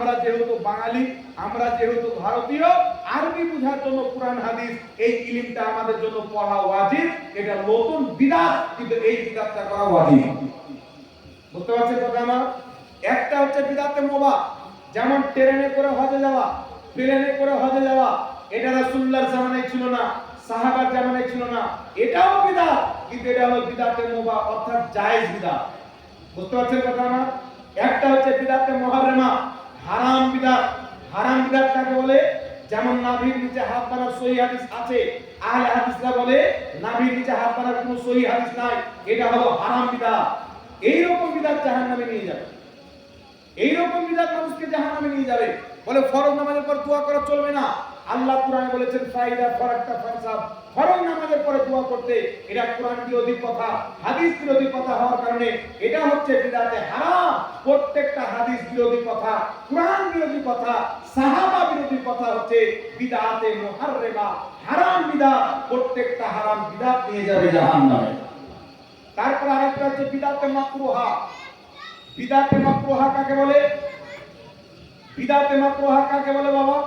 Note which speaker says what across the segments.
Speaker 1: আমরা যেহেতু বাঙালি, আমরা যেহেতু ভারতীয়, আরবি বোঝার জন্য কোরআন হাদিস এই ইলমটা আমাদের জন্য পড়া ওয়াজিব। এটা নতুন বিদআত, কিন্তু এই বিদআতটা করা ওয়াজিব। বুঝতে পারছেন কথা আমার? একটা হচ্ছে বিদআতে মুবাহ, যেমন ট্রেনে করে হজে যাওয়া, প্লেনে করে হজে যাওয়া, এটা রাসূলুল্লাহর জামানায় ছিল না, সাহাবার জামানায় ছিল না, এটাও বিদআত, কিন্তু এটা হলো বিদআতে মুবাহ, অর্থাৎ জায়েজ বিদআত। বুঝতে পারছেন কথা আমার? একটা হচ্ছে বিদআতে মুহাররামা, হারাম বিদআত। হারাম বিদআত কাকে বলে? যেমন নাভির নিচে হাত বাঁধার সহিহ হাদিস আছে, আহলে হাদিসরা বলে নাভির নিচে হাত বাঁধার কোনো সহিহ হাদিস নাই, এটা হলো হারাম বিদআত। এই রকম বিদআত জাহান্নামে নিয়ে যাবে। এই রকম বিদআত মানুষকে জাহান্নামে নিয়ে যাবে। বলে ফরজ নামাজের পর দোয়া করা চলবে না। আল্লাহ কোরআনে বলেছেন ফাইদা ফারাক্তা ফানসাব, ফরজ নামাজের পরে দোয়া করতে। এটা কোরআন বিরোধী কথা, হাদিস বিরোধী কথা হওয়ার কারণে এটা হচ্ছে বিদআতে হারাম। প্রত্যেকটা হাদিস বিরোধী কথা, কোরআন বিরোধী কথা, সাহাবা বিরোধী কথা হচ্ছে বিদআতে মুহাররামা, হারাম বিদআত। প্রত্যেকটা হারাম বিদআত নিয়ে যাবে জাহান্নামে। তারপর আরেকটা হচ্ছে বিদআতে মাকরুহা। বিদআতে মাকরুহা কাকে বলে? বিদআতে মাকরুহা কাকে বলে বাবা?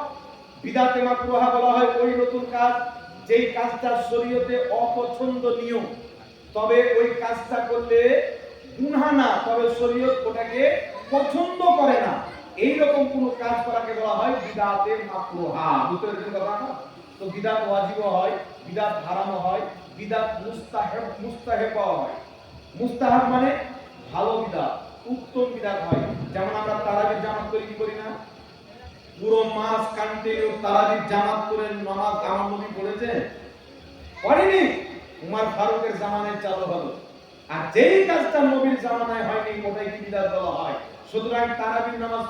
Speaker 1: বিদআতে মাকরুহা বলা হয় ওই নতুন কাজ যেই কাজটা শরীয়তে অপছন্দনীয়, তবে ওই কাজটা করলে গুনাহ না, তবে শরীয়ত ওটাকে পছন্দ করে না, এই রকম কোন কাজ করাকে বলা হয় বিদআতে মাকরুহা। বুঝতে পেরেছেন কথা? তো বিদআত ওয়াজিবও হয়, বিদআত হারামও হয়, বিদআত মুস্তাহাব হয়। মুস্তাহাব মানে ভালো বিদআত, উত্তম বিদআত হয়। যেমন আমরা তারাবির জামাত করি না? পুরো মাস কন্টিনিউ তারাবির জামাত করে নামাজ আমার নবী পড়েছেন? পড়েনি। উমর ফারুকের জামানায় চালু হলো। আর যেই কাজটা নবীর জামানায় হয়নি ওটাই কি বিদআত বলা হয়। সুতরাং তারাবির নামাজ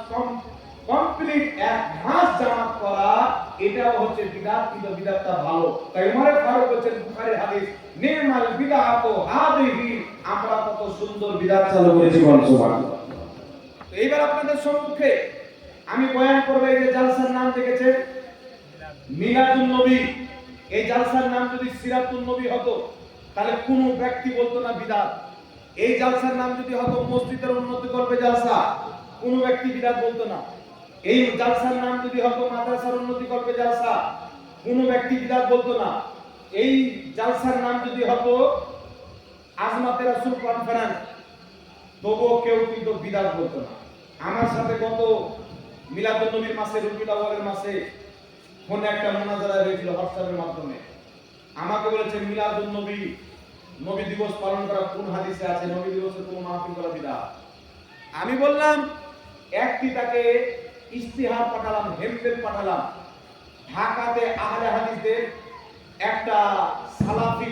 Speaker 1: কমপ্লিট এক মাস জামাত করা এটাও হচ্ছে বিদআত, কিন্তু বিদআতটা ভালো। তাই উমর ফারুক হচ্ছেন বুখারীর হাদিস, নিমাল বিদআতু হাদিহি, আমরা কত সুন্দর বিদআত চালু করেছি বল সুবহানাল্লাহ। তো এইবার আপনাদের সম্মুখে আমি বয়ান করব এই যে জালসার নাম দেখেছেন মিলাদুন নবী। এই জালসার নাম যদি সিরাতুন নবী হতো তাহলে কোন ব্যক্তি বলতো না বিদআত। এই জালসার নাম যদি হতো মসজিদের উন্নতি করবে জালসা, কোন ব্যক্তি বিদআত বলতো না। এই জালসার নাম যদি হতো মাদ্রাসার উন্নতি করবে জালসা, কোন ব্যক্তি বিদআত বলতো না। এই জালসার নাম যদি হতো আজমাতে রাসূল কনফারেন্স, তবুও কেউ কিন্তু বিদআত বলতো না। আমার সাথে গত মিলাদুন নবীর মাসে, রবিউল আউয়ালের মাসে ফোনে একটা মুনাজারা হয়েছিল হোয়াটসঅ্যাপের মাধ্যমে। আমাকে বলেছে মিলাদুন নবী, নবী দিবস পালন করা কোন হাদিসে আছে? নবী দিবসে কোন মাহফিল করা বিদআত? আমি বললাম একটি তাকে ইস্তিহার পাঠালাম, হেমলেট পাঠালাম, ঢাকাতে আহলে হাদিসদের একটা সালাফি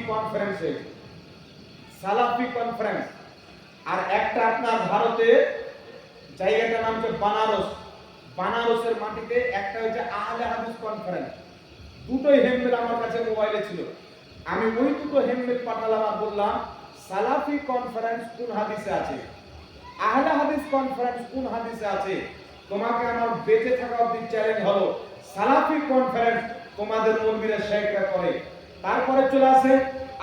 Speaker 1: কনফারেন্স, আর একটা আপনার ভারতে জায়গাটার নাম হচ্ছে বানারসের মাটিতে একটা হচ্ছে আহলে হাদিস কনফারেন্স। দুটোই হেমলেট আমার কাছে মোবাইলে ছিল। আমি ওই দুটো হেমলেট পাঠালাম আর বললাম সালাফি কনফারেন্স কোন হাদিসে আছে, আহলে হাদিস কনফারেন্স কোন হাদিসে আছে। তোমাকে আমার বেঁচে থাকা অবধি চ্যালেঞ্জ হলো সালাফি কনফারেন্স তোমাদের মুরব্বিরা শেখরা করে, তারপরে চলে আসে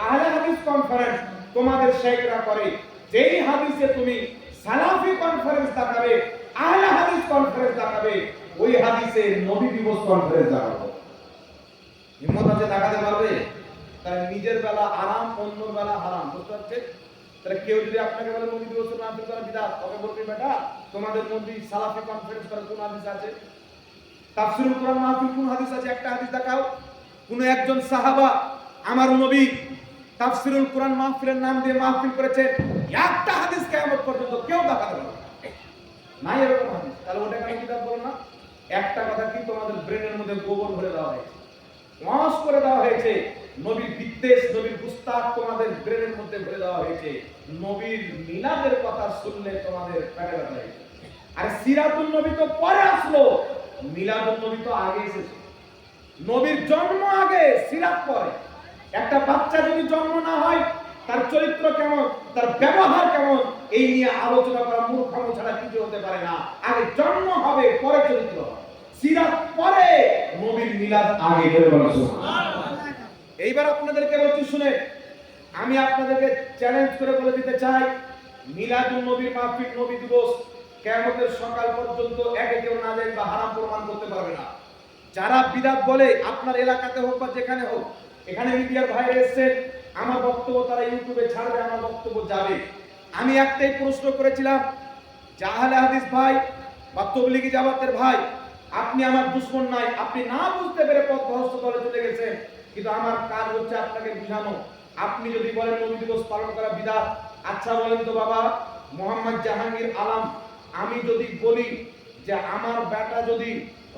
Speaker 1: আহলে হাদিস কনফারেন্স তোমাদের শেখরা করে। যেই হাদিসে তুমি সালাফি কনফারেন্স দেখাবে, আহলে হাদিস কনফারেন্স দেখাবে, ওই হাদিসে নবী দিবস কনফারেন্স দেখাবো। হিম্মত আছে দেখাতে পারবে? তাহলে নিজের বেলা আরাম, অন্য বেলা হারাম। বুঝতে পারছেন? তাহলে কেউ যদি আপনাকে বলে নবী দিবস মাহফিল করা বিদআত, তবে বলবে বেটা তোমাদের নবী সালাফি কনফারেন্স করার কোন হাদিস আছে? তাফসীরুল কোরআন মাহফিল কোন হাদিস আছে? একটা হাদিস দেখাও। কোন একজন সাহাবা আমার নবী তাফসীরুল কোরআন মাহফিলের নাম দিয়ে মাহফিল করেছেন, একটা হাদিস কিয়ামত পর্যন্ত কেউ দেখাতে পারবে না এরকম হাদিস। তাহলে ওটা কেন বিদআত বলো না? একটা কথা কি তোমাদের ব্রেনের মধ্যে গোবর ভরে দেওয়া হয়েছে, ওয়াশ করে দেওয়া হয়েছে, নবীর বিদ্বেষ, নবীর গুস্তাখ তোমাদের ব্রেনের মধ্যে ভরে দেওয়া হয়েছে। নবীর মিলাদের কথা শুনলে তোমাদের পেটে ব্যথা হয়েছে। আর সিরাতুন নবী তো পরে আসলো, মিলাদুন নবী তো আগে এসেছে। নবীর জন্ম আগে, সিরাত পরে। একটা বাচ্চা যদি জন্ম না হয় তার চরিত্র কেমন, তার ব্যবহার কেমন, এই নিয়ে আলোচনা করা মূর্খাম ছাড়া কিছু হতে পারে না। আগে জন্ম হবে, পরে চরিত্র হবে। সিরাত পরে, নবীর মিলাদ আগে। এইবার আপনাদেরকে বলছি শুনে, আমি আপনাদেরকে চ্যালেঞ্জ করে বলে দিতে চাই মিলাদুন নবীর মাহফিল, নবী দিবস কিয়ামতের সকাল পর্যন্ত একে কেউ না যায় বা হারাম প্রমাণ করতে পারবে না। যারা বিদআত বলে আপনার এলাকাতে হোক বা যেখানে হোক, এখানে মিডিয়ার ভাইরা এসেছেন, আমার বক্তব্য তারা ইউটিউবে ছাড়বে, আমার বক্তব্য যাবে। আমি একটাই প্রশ্ন করেছিলাম যে আহলে হাদিস ভাই বা তবলিগি জামাতের ভাই, আপনি আমার দুশমন নাই, আপনি না বুঝতে পেরে পথভ্রষ্ট দলে চলে গেছেন, কিন্তু আমার কাজ হচ্ছে আপনাকে বুঝানো। আপনি যদি বলেন নবী দিবস পালন করা বিদআত, আচ্ছা বলেন তো বাবা মোহাম্মদ জাহাঙ্গীর আলম, আমি যদি বলি যে আমার বেটা যদি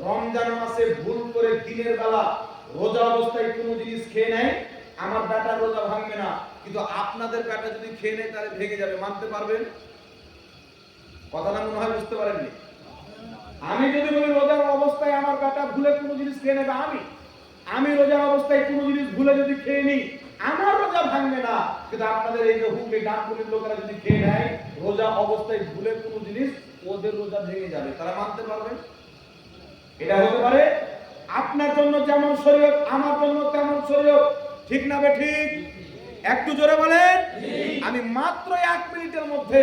Speaker 1: রমজান মাসে ভুল করে দিনের বেলা রোজা অবস্থায় কোনো জিনিস খেয়ে নেয়, আমার বেটা রোজা ভাঙবে না, কিন্তু আপনাদের বেটা যদি খেয়ে নেয় তাহলে ভেঙে যাবে, মানতে পারবেন? কথাটা মনে হয় বুঝতে পারেননি। আমি যদি বলি রোজার অবস্থায় আমার বেটা ভুলে কোনো জিনিস খেয়ে নেবে, আমি রোজার অবস্থায় কোনো জিনিস ভুলে যদি খেয়ে নিই, আমার রোজা ভাঙবে না, কিন্তু আপনাদের এই যে হুগলি ডানকুনির লোকেরা যদি খেয়ে নেয় রোজা অবস্থায় ভুলে কোনো জিনিস, ওদের রোজা ভেঙে যাবে, তারা মানতে পারবেন? এটা হতে পারে? আপনার জন্য যেমন শরীয়ত আমার জন্য তেমন শরীয়ত, ঠিক না ঠিক? একটু জোরে বলেন। আমি মাত্র 1 মিনিটের মধ্যে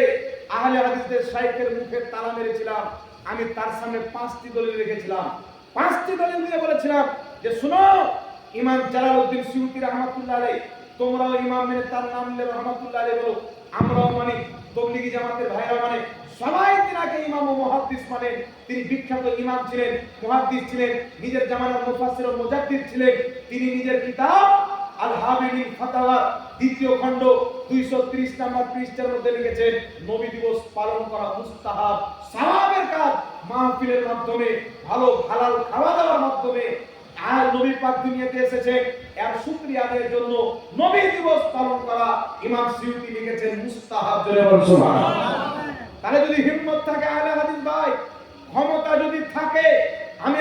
Speaker 1: আহলে হাদিসদের শাইখের মুখে তালা মেরেছিলাম। আমি তার সামনে 5টি দলিল রেখেছিলাম, 5টি দলিল দিয়ে বলেছিলাম যে শুনো, ইমাম জালালউদ্দিন সুয়ুতী রাহমাতুল্লাহ আলাইহি, তোমরাও ইমাম মেনে তার নাম নিলে রাহমাতুল্লাহ আলাইহি বলো, আমরাও মানি, তবলিগি জামাতের ভাইরা মানে, সবাই তিনাকে ইমাম ও মুহাদ্দিস মানেন। তিনি বিখ্যাত ইমাম ছিলেন, মুহাদ্দিস ছিলেন, নিজের জামানার মুফাসসির ও মুজাদ্দিদ ছিলেন। তিনি নিজের কিতাব আল হাবিলিল ফাতাওয়া 2য় খণ্ড 230 নম্বর পৃষ্ঠার মধ্যে লিখেছেন, নবী দিবস পালন করা মুস্তাহাব, সওয়াবের কাজ, মাহফিলের মাধ্যমে, ভালো হালাল খাওয়া দাওয়ার মাধ্যমে। আর নবী পাক দুনিয়াতে এসেছেন, এর শুকরিয়া আদায়ের জন্য নবী দিবস পালন করা ইমাম সুয়ুতী লিখেছেন মুস্তাহাব। জোরে বলুন সুবহানাল্লাহ। তাহলে যদি হিম্মত থাকে আহলে হাদিস ভাই, ক্ষমতা যদি থাকে, আমি